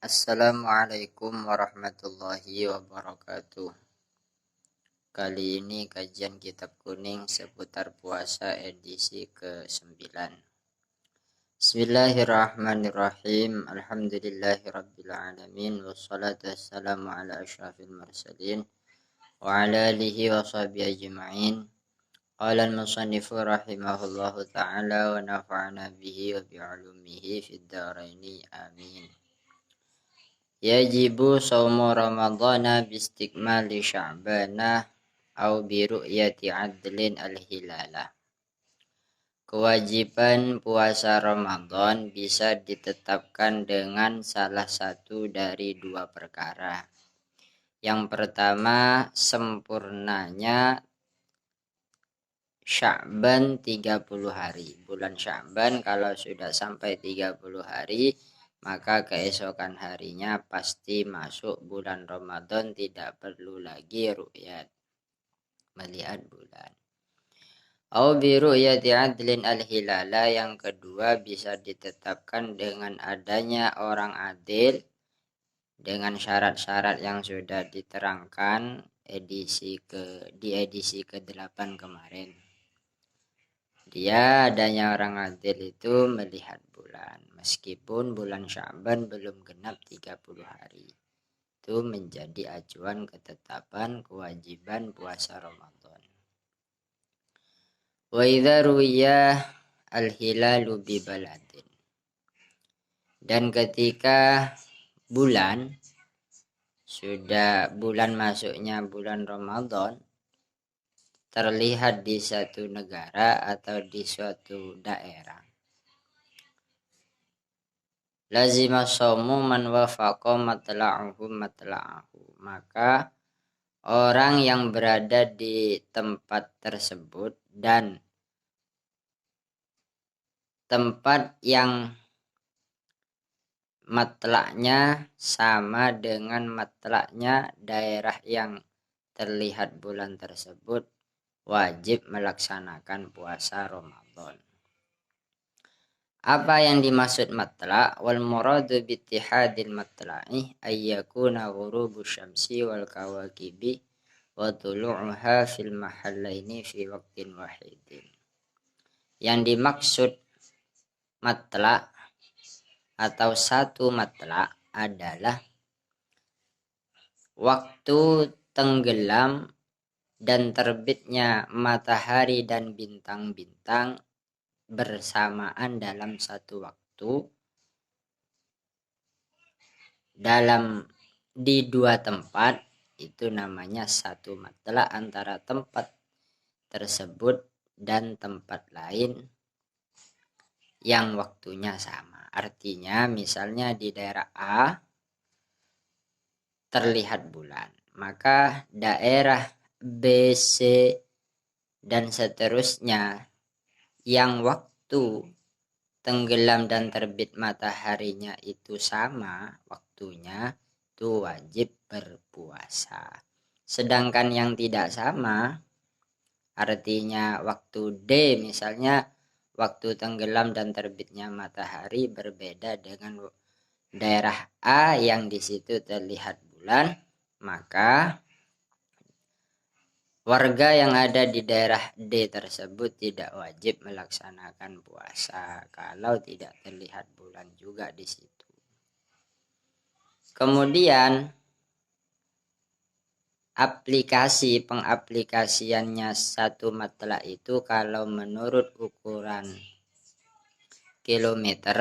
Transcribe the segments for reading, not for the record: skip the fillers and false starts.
Assalamualaikum warahmatullahi wabarakatuh. Kali ini kajian kitab kuning seputar puasa edisi ke-9. Bismillahirrahmanirrahim. Alhamdulillahirabbil alamin wassalatu wassalamu ala asyrafil mursalin wa ala alihi wa sahbihi ajma'in. Qala al-musannifu rahimahullahu ta'ala wa nafa'ana bihi wa bi'ulumihi fid dharaini amin. Yajibu shaumu ramadhana bistikmali sya'bana au bi ru'yati adlin al-hilala. Kewajiban puasa Ramadan bisa ditetapkan dengan salah satu dari dua perkara. Yang pertama, sempurnanya Sya'ban 30 hari. Bulan Sya'ban kalau sudah sampai 30 hari, maka keesokan harinya pasti masuk bulan Ramadan, tidak perlu lagi ru'yat, melihat bulan. Au bi ru'yati adlin al-hilala, yang kedua bisa ditetapkan dengan adanya orang adil dengan syarat-syarat yang sudah diterangkan di edisi ke-8 kemarin. Dia adanya orang adil itu melihat bulan meskipun bulan Sya'ban belum genap 30 hari. Itu menjadi acuan ketetapan kewajiban puasa Ramadan. Wa idza ru'ya al-hilalu bi baladin. Dan ketika bulan masuknya bulan Ramadan terlihat di satu negara atau di suatu daerah, lazima shaumu man wafaqa matla'ahu, maka orang yang berada di tempat tersebut dan tempat yang matla'nya sama dengan matla'nya daerah yang terlihat bulan tersebut, wajib melaksanakan puasa Ramadan. Apa yang dimaksud matla'? Wal muradu bi ittihadil matla'i ay yakuna ghurubu syamsi wal kawakibi wa tulu'uha fil mahallaini fi waqtin wahidin. Yang dimaksud matla' atau satu matla' adalah waktu tenggelam dan terbitnya matahari dan bintang-bintang bersamaan dalam satu waktu di dua tempat. Itu namanya satu matla' antara tempat tersebut dan tempat lain yang waktunya sama. Artinya misalnya di daerah A terlihat bulan, maka daerah B, C dan seterusnya yang waktu tenggelam dan terbit mataharinya itu sama waktunya, itu wajib berpuasa. Sedangkan yang tidak sama, artinya waktu D misalnya waktu tenggelam dan terbitnya matahari berbeda dengan daerah A yang di situ terlihat bulan, maka warga yang ada di daerah D tersebut tidak wajib melaksanakan puasa kalau tidak terlihat bulan juga di situ. Kemudian pengaplikasiannya satu matla' itu kalau menurut ukuran kilometer,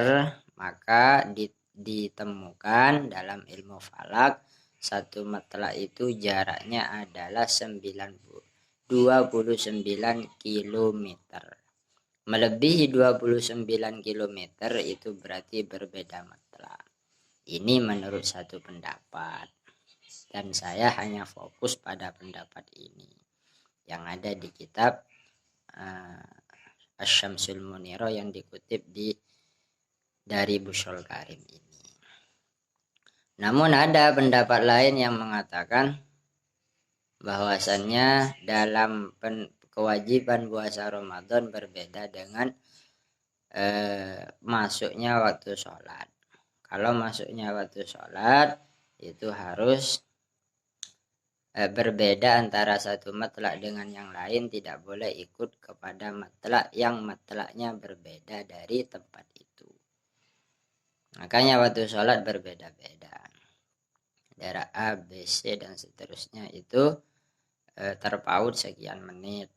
maka ditemukan dalam ilmu falak satu matla' itu jaraknya adalah 29 kilometer. Melebihi 29 kilometer itu berarti berbeda matla'. Ini menurut satu pendapat, dan saya hanya fokus pada pendapat ini yang ada di kitab Asy-Syamsul Munirah yang dikutip dari Bushrul Karim ini. Namun ada pendapat lain yang mengatakan bahwasannya dalam kewajiban puasa Ramadan berbeda dengan masuknya waktu sholat. Kalau masuknya waktu sholat itu harus berbeda antara satu matlak dengan yang lain, tidak boleh ikut kepada matlak yang matlaknya berbeda dari tempat itu. Makanya waktu sholat berbeda-beda. Daerah A, B, C dan seterusnya itu terpaut sekian menit.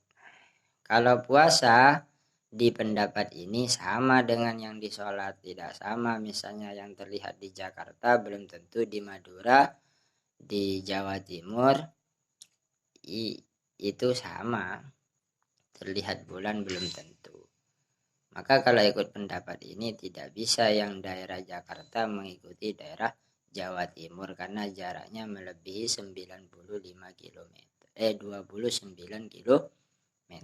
Kalau puasa di pendapat ini sama dengan yang di sholat, tidak sama. Misalnya yang terlihat di Jakarta belum tentu di Madura, di Jawa Timur itu sama, terlihat bulan belum tentu. Maka kalau ikut pendapat ini tidak bisa yang daerah Jakarta mengikuti daerah Jawa Timur karena jaraknya melebihi 95 km. 29 km.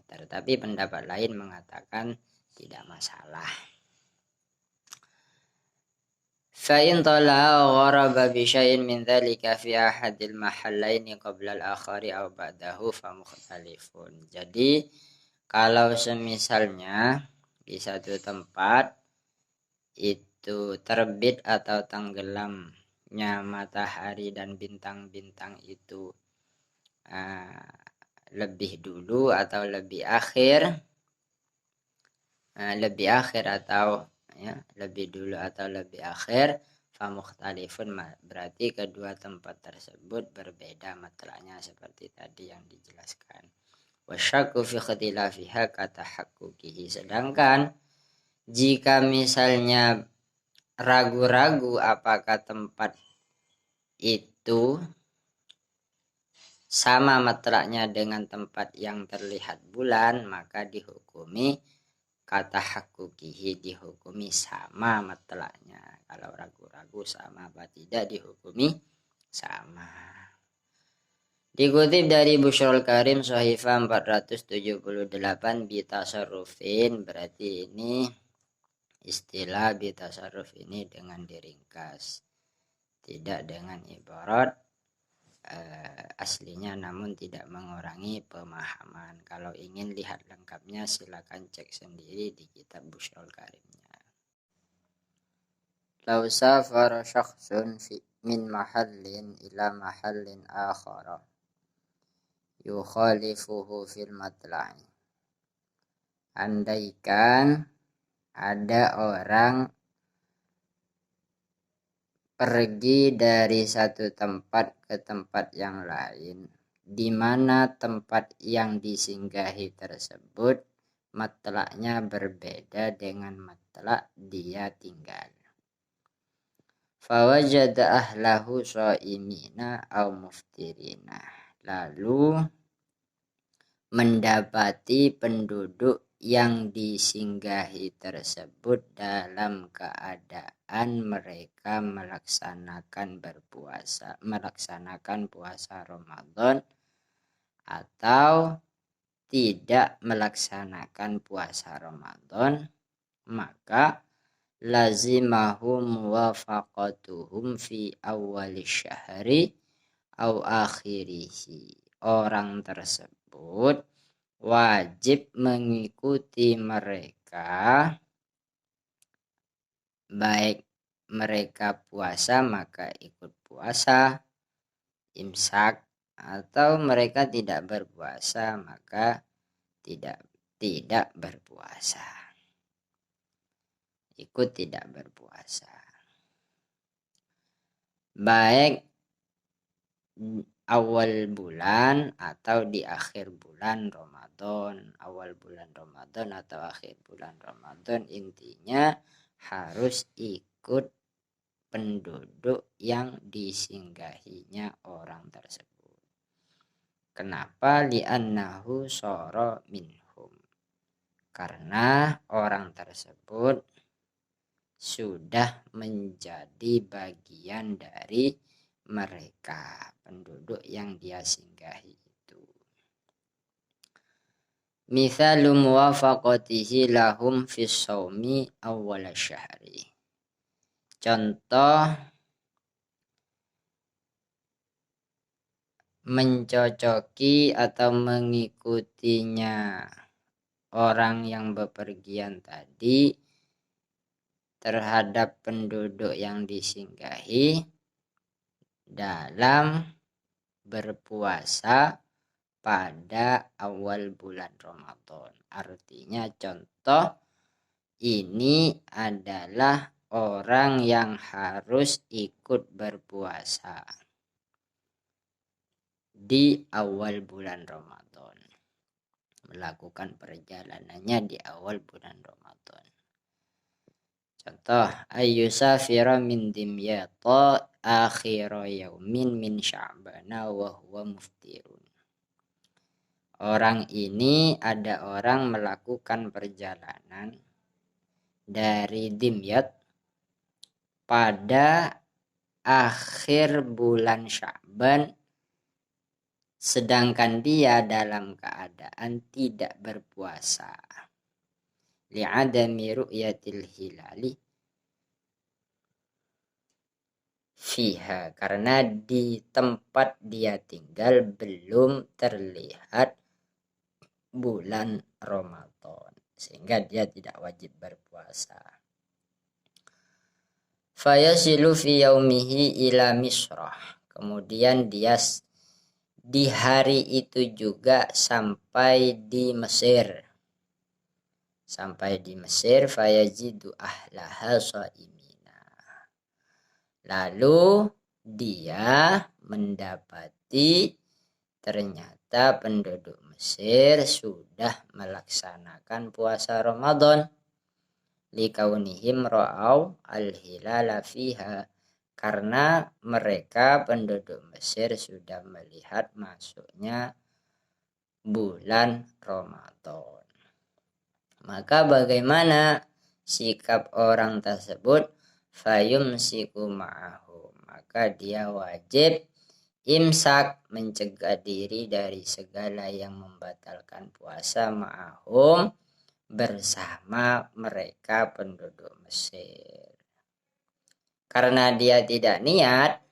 Tapi pendapat lain mengatakan tidak masalah. فإن طلع غرب بشيء من ذلك في أحد المحلين قبل الآخر أو بعده فمختلف. Jadi kalau semisalnya di satu tempat itu terbit atau tenggelamnya matahari dan bintang-bintang itu lebih dulu atau lebih akhir, atau ya, lebih dulu atau lebih akhir, famukhtalifun, berarti kedua tempat tersebut berbeda matlaknya seperti tadi yang dijelaskan. Wasyakku fi ikhtilafiha katahaqquqihi, sedangkan jika misalnya ragu-ragu apakah tempat itu sama matlaknya dengan tempat yang terlihat bulan, maka dihukumi katahaqquqihi, dihukumi sama matlaknya. Kalau ragu-ragu sama apa tidak, dihukumi sama. Dikutip dari Bushrul Karim Sahifa 478, bitasarrufin, berarti ini istilah bitasarruf ini dengan diringkas, tidak dengan ibarat aslinya, namun tidak mengurangi pemahaman. Kalau ingin lihat lengkapnya silakan cek sendiri di kitab Bushrul Karimnya. Law safara syakhsun min mahallin ila mahallin akhara yukhalifuhu fil matla'i. Andaikan ada orang pergi dari satu tempat ke tempat yang lain, di mana tempat yang disinggahi tersebut matlaknya berbeda dengan matlak dia tinggal. Fawajada ahlahu shaimina au muftirina, lalu mendapati penduduk yang disinggahi tersebut dalam keadaan mereka melaksanakan puasa Ramadan atau tidak melaksanakan puasa Ramadan, maka lazimahum muwafaqatuhum fi awwali syahri au akhirihi. Orang tersebut wajib mengikuti mereka, baik mereka puasa maka ikut puasa, imsak, atau mereka tidak berpuasa maka tidak berpuasa, ikut tidak berpuasa, baik awal bulan atau di akhir bulan Ramadan, awal bulan Ramadan atau akhir bulan Ramadan, intinya harus ikut penduduk yang disinggahinya orang tersebut. Kenapa? Li'annahu shara minhum, karena orang tersebut sudah menjadi bagian dari mereka, penduduk yang dia singgahi itu. Mithalu muwafaqatihi lahum fis shaumi awwal syahri. Contoh mencocoki atau mengikutinya orang yang bepergian tadi terhadap penduduk yang disinggahi dalam berpuasa pada awal bulan Ramadan. Artinya contoh ini adalah orang yang harus ikut berpuasa di awal bulan Ramadan. Melakukan perjalanannya di awal bulan Ramadan. Contoh, ayyusafira min dimyata akhira yaumin min sya'bana wa huwa muftirun. Orang ini ada orang melakukan perjalanan dari Dimyat pada akhir bulan Sya'ban, sedangkan dia dalam keadaan tidak berpuasa. Li'adami ru'yatil hilali fiha, karena di tempat dia tinggal belum terlihat bulan Ramadan, sehingga dia tidak wajib berpuasa. Fayasilu fi yaumihi ila Misrah, kemudian dia di hari itu juga sampai di Mesir. Sampai di Mesir, fayajidu ahlaha shaimina. Lalu dia mendapati ternyata penduduk Mesir sudah melaksanakan puasa Ramadan. Likaunihim ra'au al-hilala fiha, karena mereka penduduk Mesir sudah melihat masuknya bulan Ramadan. Maka bagaimana sikap orang tersebut? Fayumsiku ma'ahu, maka dia wajib imsak, mencegah diri dari segala yang membatalkan puasa, ma'ahum, bersama mereka penduduk Mesir. Karena dia tidak niat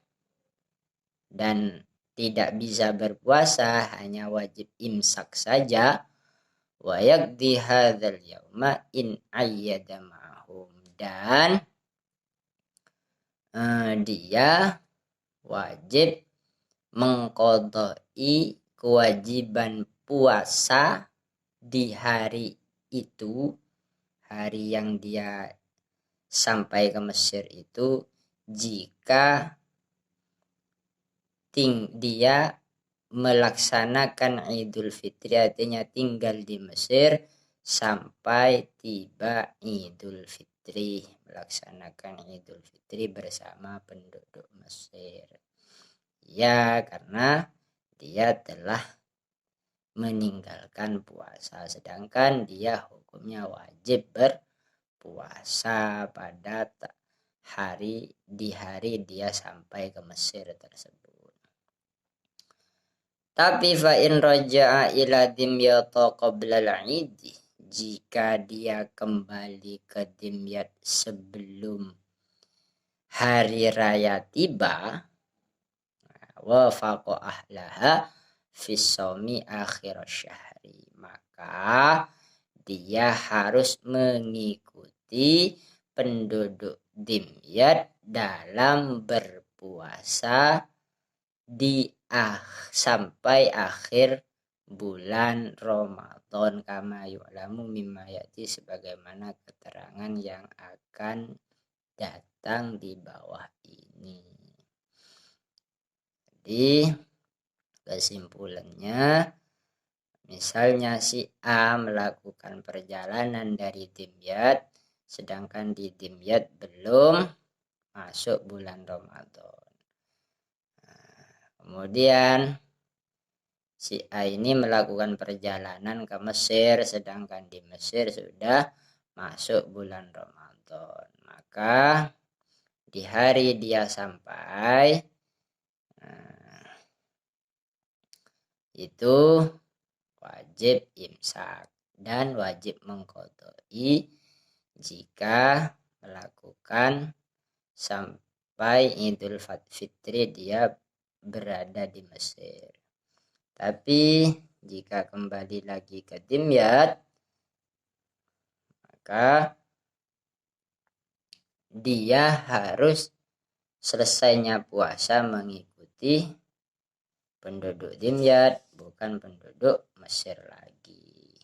dan tidak bisa berpuasa, hanya wajib imsak saja. Wa yaqdi hadzal yauma in ayyada ma'hum, dan dia wajib mengqadai kewajiban puasa di hari itu, hari yang dia sampai ke Mesir itu, jika dia melaksanakan Idul Fitri, artinya tinggal di Mesir sampai tiba Idul Fitri, melaksanakan Idul Fitri bersama penduduk Mesir. Ya, karena dia telah meninggalkan puasa, sedangkan dia hukumnya wajib berpuasa pada hari dia sampai ke Mesir tersebut. Tapi fa in raja'a ila dimyata qabla al-'id, jika dia kembali ke Dimyat sebelum hari raya tiba, wafaqa ahlaha fi shaumi akhir syahri, maka dia harus mengikuti penduduk Dimyat dalam berpuasa di sampai akhir bulan Ramadan, kama yu'lamu mimma ya'ti, sebagaimana keterangan yang akan datang di bawah ini. Jadi kesimpulannya, misalnya si A melakukan perjalanan dari Dimyat, sedangkan di Dimyat belum masuk bulan Ramadan. Kemudian si A ini melakukan perjalanan ke Mesir, sedangkan di Mesir sudah masuk bulan Ramadan. Maka di hari dia sampai, itu wajib imsak dan wajib mengqadai jika melakukan sampai Idul Fitri dia berada di Mesir. Tapi jika kembali lagi ke Dimyat, maka dia harus selesainya puasa mengikuti penduduk Dimyat, bukan penduduk Mesir lagi.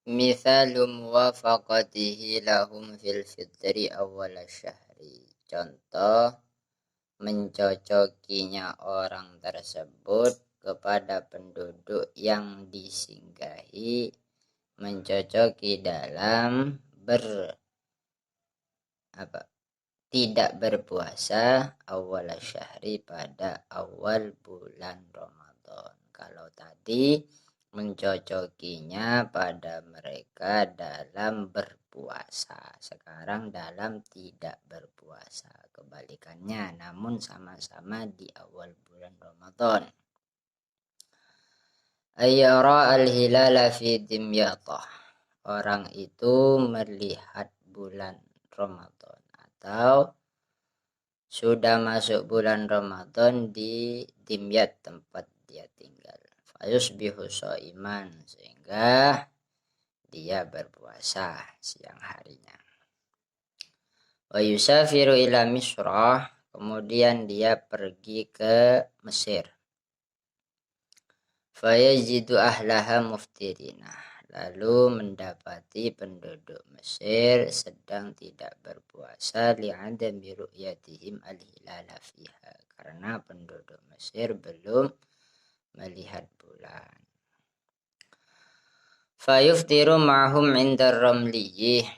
Mithalu muwafaqatihi lahum fil fitri awal syahri. Contoh mencocokinya orang tersebut kepada penduduk yang disinggahi, mencocoki dalam tidak berpuasa awal syahri pada awal bulan Ramadan. Kalau tadi mencocokinya pada mereka dalam berpuasa, sekarang dalam tidak berpuasa. Kebalikannya, namun sama-sama di awal bulan Ramadan. Ayyara al-hilala fi dimyatah. Orang itu melihat bulan Ramadan atau sudah masuk bulan Ramadan di Dimyat, tempat dia tinggal. Fayusbihu shaiman, sehingga dia berpuasa siang harinya. Wa yusafiru ila Misra, kemudian dia pergi ke Mesir. Fayajidu ahlaha muftirina, lalu mendapati penduduk Mesir sedang tidak berpuasa li'adami ru'yatihim al-hilala fiha, karena penduduk Mesir belum melihat bulan. Fayuftiru ma'hum indar ramliyih,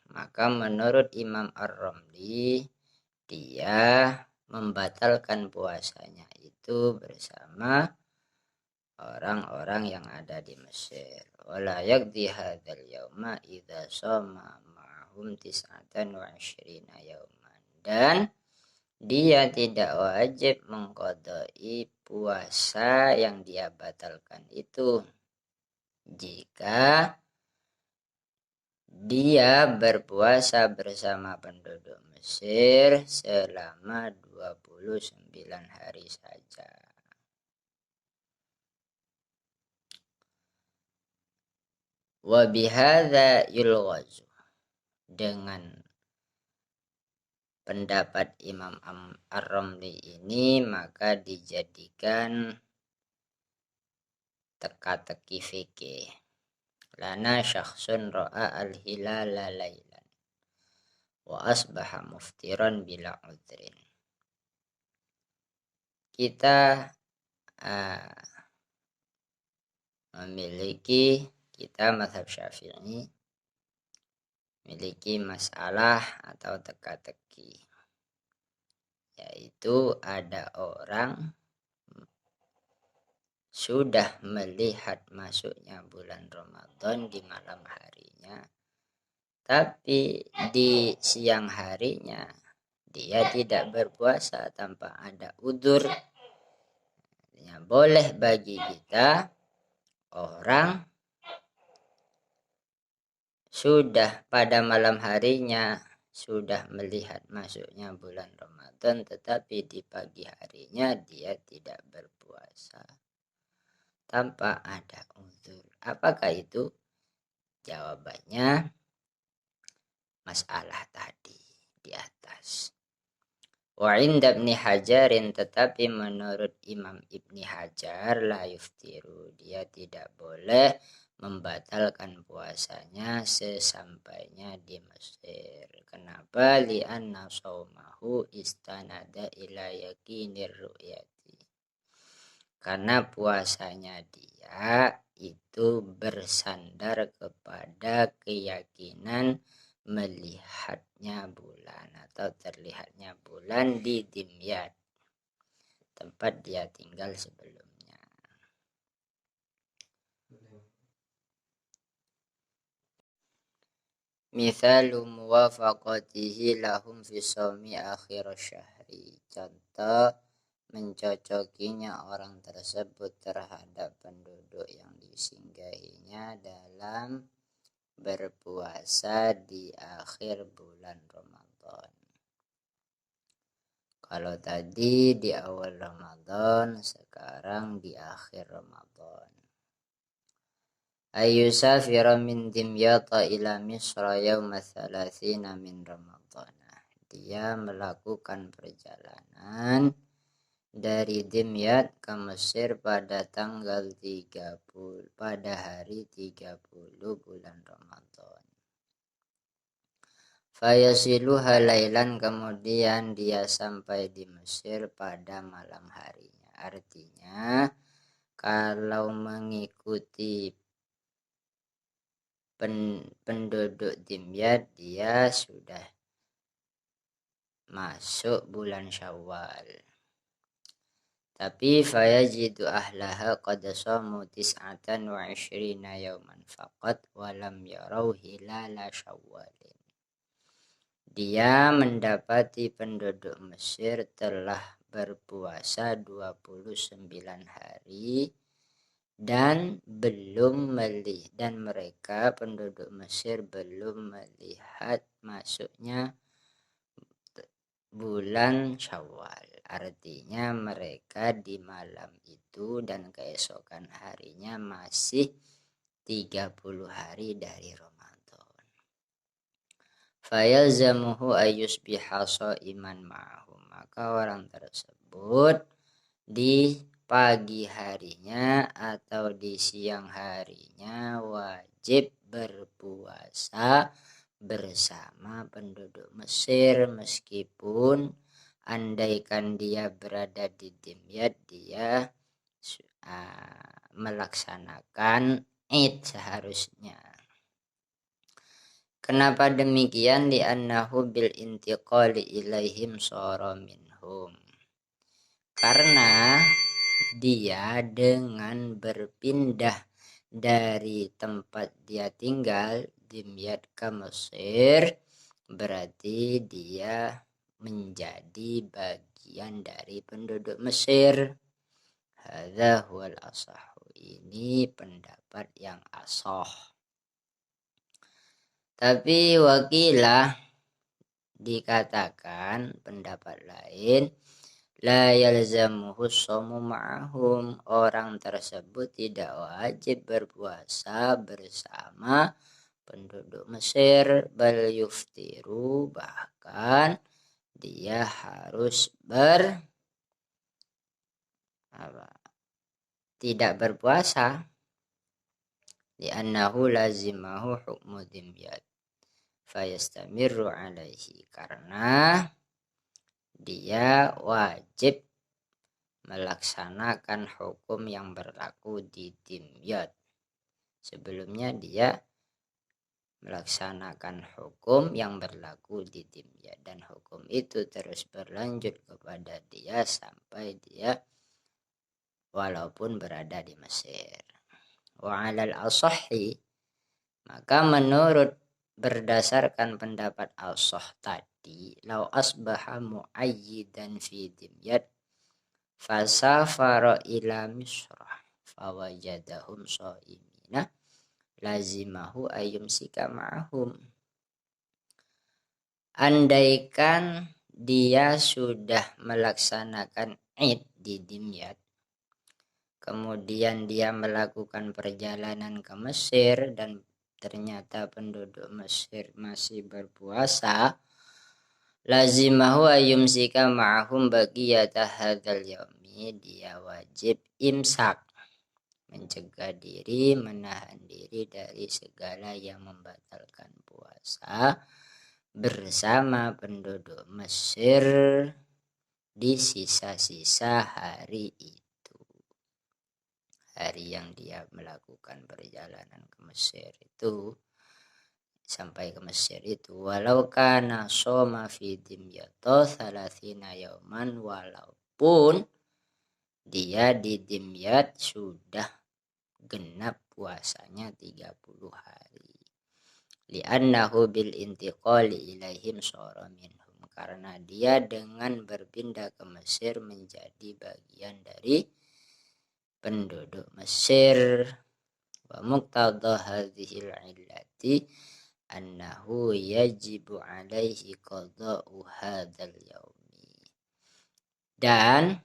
maka menurut Imam Ar-Ramli dia membatalkan puasanya itu bersama orang-orang yang ada di Mesir. Wala yaqdi hadzal yauma idza shama ma'hum 29 yauman, dan dia tidak wajib mengqadai puasa yang dia batalkan itu jika dia berpuasa bersama penduduk Mesir selama 29 hari saja. Wa bihadza yulghazu, dengan pendapat Imam Ar-Ramli ini maka dijadikan teka-teki fikih. Lana syakhsun ra'a al-hilala lailan wa asbaha muftiran bila udrin. Kita mazhab Syafi'i memiliki masalah atau teka-teki, yaitu ada orang sudah melihat masuknya bulan Ramadan di malam harinya, tapi di siang harinya dia tidak berpuasa tanpa ada udzur. Boleh bagi kita orang sudah pada malam harinya sudah melihat masuknya bulan Ramadan, tetapi di pagi harinya dia tidak berpuasa tanpa ada udzur. Apakah itu? Jawabannya masalah tadi di atas. Wa inda Ibni Hajarin, tetapi menurut Imam Ibni Hajar, la yuftiru, dia tidak boleh membatalkan puasanya sesampainya di Mesir. Kenapa? Li'anna shaumahu istanada ila yakinir ru'yati, karena puasanya dia itu bersandar kepada keyakinan melihatnya bulan atau terlihatnya bulan di Dimyat, tempat dia tinggal sebelumnya. Mithalu muwafaqatihi lahum fi shaumi akhir syahri. Contoh mencocokinya orang tersebut terhadap penduduk yang disinggahinya dalam berpuasa di akhir bulan Ramadan. Kalau tadi di awal Ramadan, sekarang di akhir Ramadan. ayusafira min dimyata ila misra yawma thalathina min Ramadan. Dia melakukan perjalanan dari Dimyat ke Mesir pada tanggal 30 pada hari 30 bulan Ramadan. Fayasilu halailan, kemudian dia sampai di Mesir pada malam harinya. Artinya kalau mengikuti penduduk Dimyat, dia sudah masuk bulan Syawal. Tapi fayajidu ahlaha qad shamu 29 yawman faqat wa lam yarau hilala Syawalin. Dia mendapati penduduk Mesir telah berpuasa 29 hari dan mereka penduduk Mesir belum melihat masuknya bulan Syawal. Artinya mereka di malam itu dan keesokan harinya masih 30 hari dari Ramadan. Fayalzamuhu ayyusbiha shaiman ma'hum. Maka orang tersebut di pagi harinya atau di siang harinya wajib berpuasa bersama penduduk Mesir, meskipun andaikan dia berada di Dimyat, dia melaksanakan Id seharusnya. Kenapa demikian? Li'annahu bil intiqali ilaihim shara minhum. Karena dia dengan berpindah dari tempat dia tinggal Dimyat ke Mesir, berarti dia menjadi bagian dari penduduk Mesir. Hadza huwal asahhu. Ini pendapat yang ashah. Tapi wakilah dikatakan pendapat lain, la yalzamuhu shamu ma'hum. Orang tersebut tidak wajib berpuasa bersama penduduk Mesir, bal yuftiru, bahkan dia harus tidak berpuasa. Li'annahu lazimahu hukmu Dimyat fayastamirru alaihi, karena dia wajib melaksanakan hukum yang berlaku di Dimyat. Sebelumnya dia melaksanakan hukum yang berlaku di Dimyat, dan hukum itu terus berlanjut kepada dia sampai dia walaupun berada di Mesir. Wa 'alal asahhi, maka menurut berdasarkan pendapat ashah tadi, lau asbaha muayyidan fi Dimyat fasafara ila Misra fawajadahum shaimina lazimahu ayyumsika ma'hum. Andaikan dia sudah melaksanakan Id di Dimyat, kemudian dia melakukan perjalanan ke Mesir dan ternyata penduduk Mesir masih berpuasa, lazimahu ayyumsika ma'hum baqiyata hadzal yaumi, dia wajib imsak, mencegah diri, menahan diri dari segala yang membatalkan puasa bersama penduduk Mesir di sisa-sisa hari itu. Hari yang dia melakukan perjalanan ke Mesir itu, sampai ke Mesir itu, walau kana shoma fi dimyato 30 yauman, walaupun dia di Dimyat sudah genap puasanya 30 hari. Li'annahu bil intiqali ilaihim shara minhum, karena dia dengan berpindah ke Mesir menjadi bagian dari penduduk Mesir. Wa muqtada hadhil illati annahu yajibu alaihi qada'u hadzal yaumi. Dan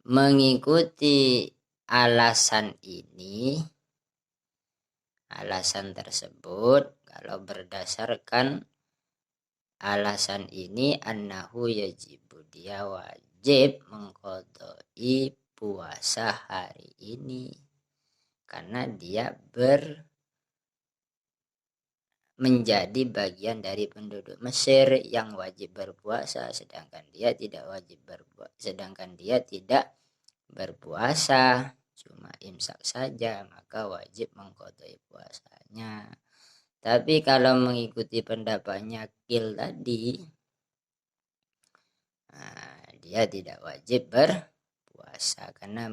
mengikuti alasan ini, alasan tersebut, kalau berdasarkan alasan ini, annahu yajibu, dia wajib mengqadai puasa hari ini karena dia menjadi bagian dari penduduk Mesir yang wajib berpuasa, sedangkan dia tidak berpuasa, cuma imsak saja, maka wajib mengqadai puasanya. Tapi kalau mengikuti pendapatnya Qil tadi, dia tidak wajib berpuasa karena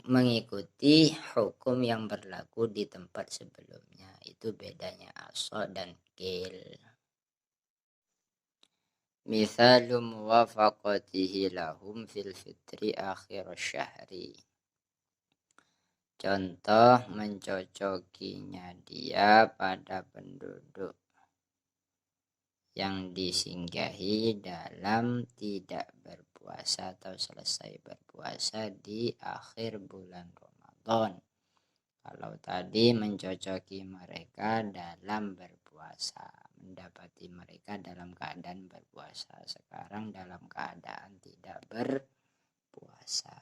mengikuti hukum yang berlaku di tempat sebelumnya. Itu bedanya Aqsa dan Qil. Mithalu muwafaqatihi lahum fil fitri akhir syahri. Contoh mencocokinya dia pada penduduk yang disinggahi dalam tidak berpuasa atau selesai berpuasa di akhir bulan Ramadan. Kalau tadi mencocoki mereka dalam berpuasa, mendapati mereka dalam keadaan berpuasa, sekarang dalam keadaan tidak berpuasa.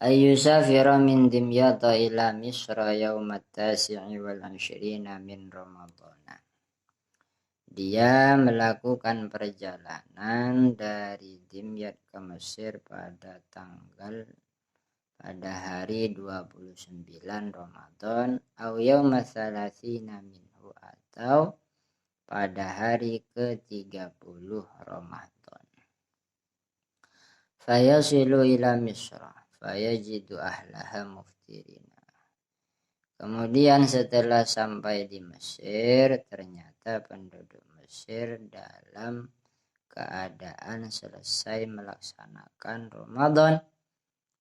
Ayyusafira min Dimyata ila Misra yawmat tasi'i wal 20 min Ramadana. Dia melakukan perjalanan dari Dimyat ke Mesir pada hari 29 Ramadan au yauma tsalatsina minhu, atau pada hari ke-30 Ramadan. Fayasilu ila Misra fayajidu ahlaha muftirina. Kemudian setelah sampai di Mesir, ternyata penduduk Mesir dalam keadaan selesai melaksanakan Ramadan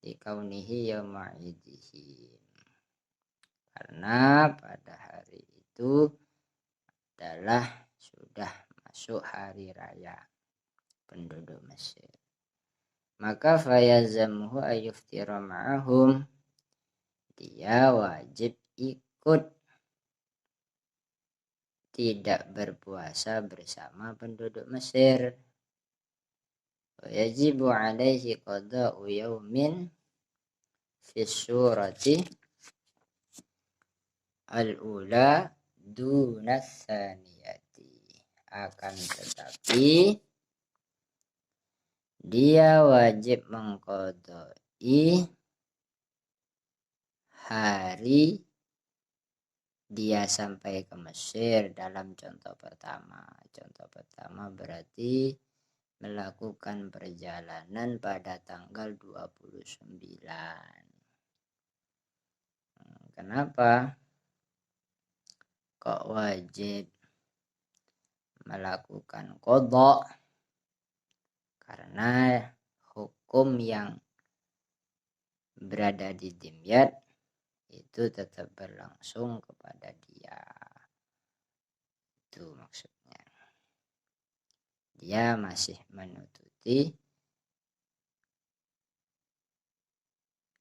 di kaunihi yauma'idihim, karena pada hari itu adalah sudah masuk hari raya penduduk Mesir. Maka fayazamuhu ayyuftira ma'ahum, dia wajib ikut tidak berpuasa bersama penduduk Mesir. Wajibu alaihi qada'u yaumin fi surati al-ula duna tsaniyati. Akan tetapi dia wajib mengqadai hari dia sampai ke Mesir dalam contoh pertama. Contoh pertama berarti melakukan perjalanan pada tanggal 29. Kenapa kok wajib melakukan qadha? Karena hukum yang berada di Dimyat itu tetap berlangsung kepada dia. Itu maksudnya. Dia masih menututi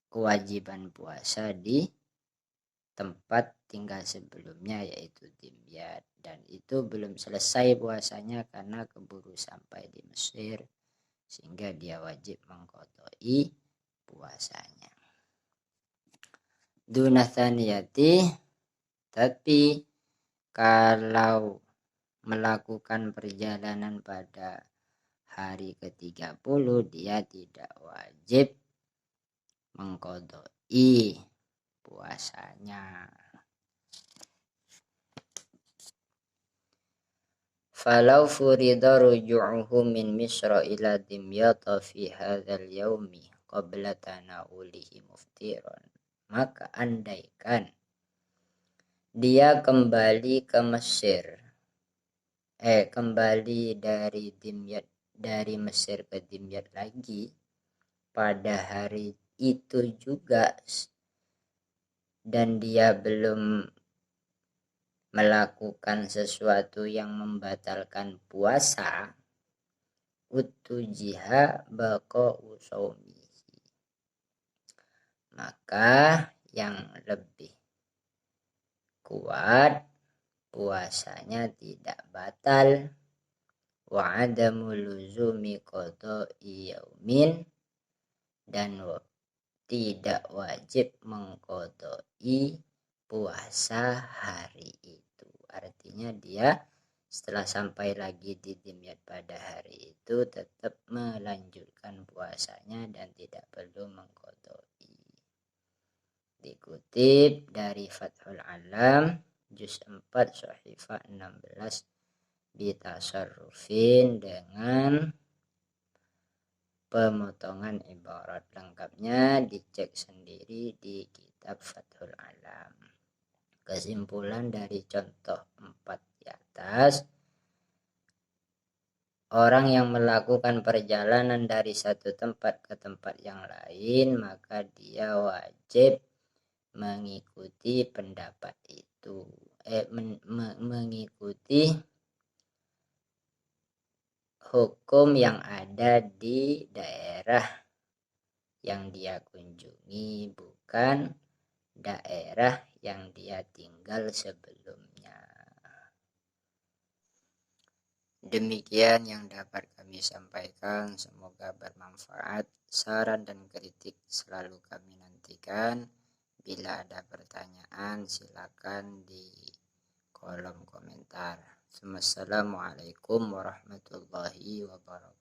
kewajiban puasa di tempat tinggal sebelumnya, yaitu Dimyat, dan itu belum selesai puasanya karena keburu sampai di Mesir, sehingga dia wajib mengqadai puasanya. Dunathaniyati, tapi kalau melakukan perjalanan pada hari ke-30, dia tidak wajib mengqadai puasanya. Falau furida ruju'uhu min Misra ila Dimyata fi hadzal yaumi qabla tanaulihi muftiran, maka andaikan dia kembali ke Mesir, kembali dari Mesir ke Dimyat lagi pada hari itu juga, dan dia belum melakukan sesuatu yang membatalkan puasa, utujiha baqa'u shaumihi, maka yang lebih kuat puasanya tidak batal. Wa adamu luzumi qada'i yaumin, dan tidak wajib mengqada'i puasa hari itu. Artinya dia setelah sampai lagi di Dimyat pada hari itu tetap melanjutkan puasanya dan tidak perlu mengqada'i. Dikutip dari Fathul Alam juz 4 Shahifah 16, bitasarrufin, dengan pemotongan ibarat. Lengkapnya dicek sendiri di kitab Fathul Alam. Kesimpulan dari contoh 4 di atas, orang yang melakukan perjalanan dari satu tempat ke tempat yang lain, maka dia wajib mengikuti pendapat itu, mengikuti hukum yang ada di daerah yang dia kunjungi, bukan daerah yang dia tinggal sebelumnya. Demikian yang dapat kami sampaikan, semoga bermanfaat. Saran dan kritik selalu kami nantikan. Bila ada pertanyaan silakan di kolom komentar. Wassalamualaikum warahmatullahi wabarakatuh.